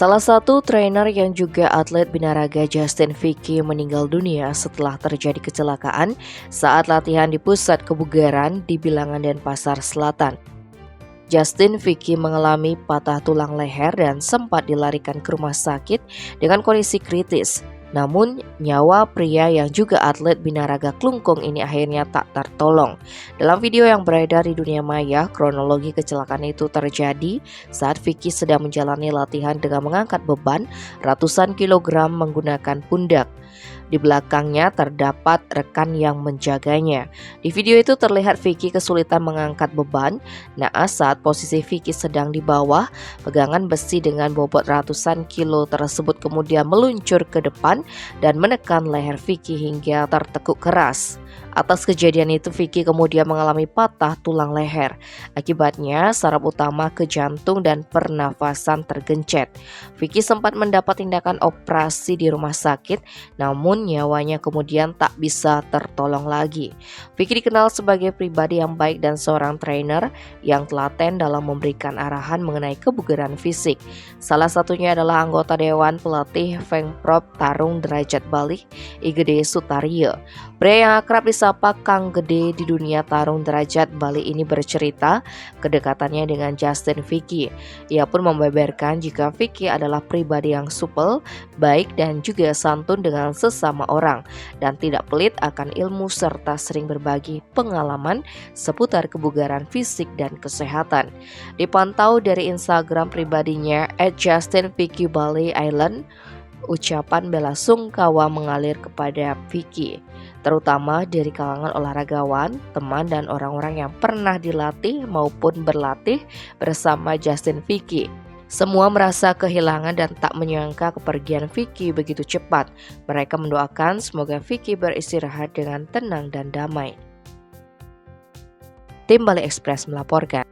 Salah satu trainer yang juga atlet binaraga Justin Vicky meninggal dunia setelah terjadi kecelakaan saat latihan di pusat kebugaran di Bilangan Denpasar Selatan. Justin Vicky mengalami patah tulang leher dan sempat dilarikan ke rumah sakit dengan kondisi kritis. Namun, nyawa pria yang juga atlet binaraga Klungkung ini akhirnya tak tertolong. Dalam video yang beredar di dunia maya, kronologi kecelakaan itu terjadi saat Vicky sedang menjalani latihan dengan mengangkat beban ratusan kilogram menggunakan pundak. Di belakangnya terdapat rekan yang menjaganya. Di video itu terlihat Vicky kesulitan mengangkat beban. Naas saat posisi Vicky sedang di bawah, pegangan besi dengan bobot ratusan kilo tersebut kemudian meluncur ke depan dan menekan leher Vicky hingga tertekuk keras. Atas kejadian itu, Vicky kemudian mengalami patah tulang leher. Akibatnya, saraf utama ke jantung dan pernafasan tergencet. Vicky sempat mendapat tindakan operasi di rumah sakit, namun nyawanya kemudian tak bisa tertolong lagi. Vicky dikenal sebagai pribadi yang baik dan seorang trainer yang telaten dalam memberikan arahan mengenai kebugaran fisik. Salah satunya adalah anggota Dewan Pelatih Pemprov Tarung Derajat Bali, I Gede Sutaryo. Pria yang akrab disapa Kang Gede di dunia tarung derajat Bali ini bercerita kedekatannya dengan Justin Vicky. Ia pun membeberkan jika Vicky adalah pribadi yang supel, baik dan juga santun dengan sesama orang dan tidak pelit akan ilmu serta sering berbagi pengalaman seputar kebugaran fisik dan kesehatan. Dipantau dari Instagram pribadinya @JustinVickyBaliIsland, ucapan bela sungkawa mengalir kepada Vicky, terutama dari kalangan olahragawan, teman dan orang-orang yang pernah dilatih maupun berlatih bersama Justin Vicky. Semua merasa kehilangan dan tak menyangka kepergian Vicky begitu cepat. Mereka mendoakan semoga Vicky beristirahat dengan tenang dan damai. Tim Bali Express melaporkan.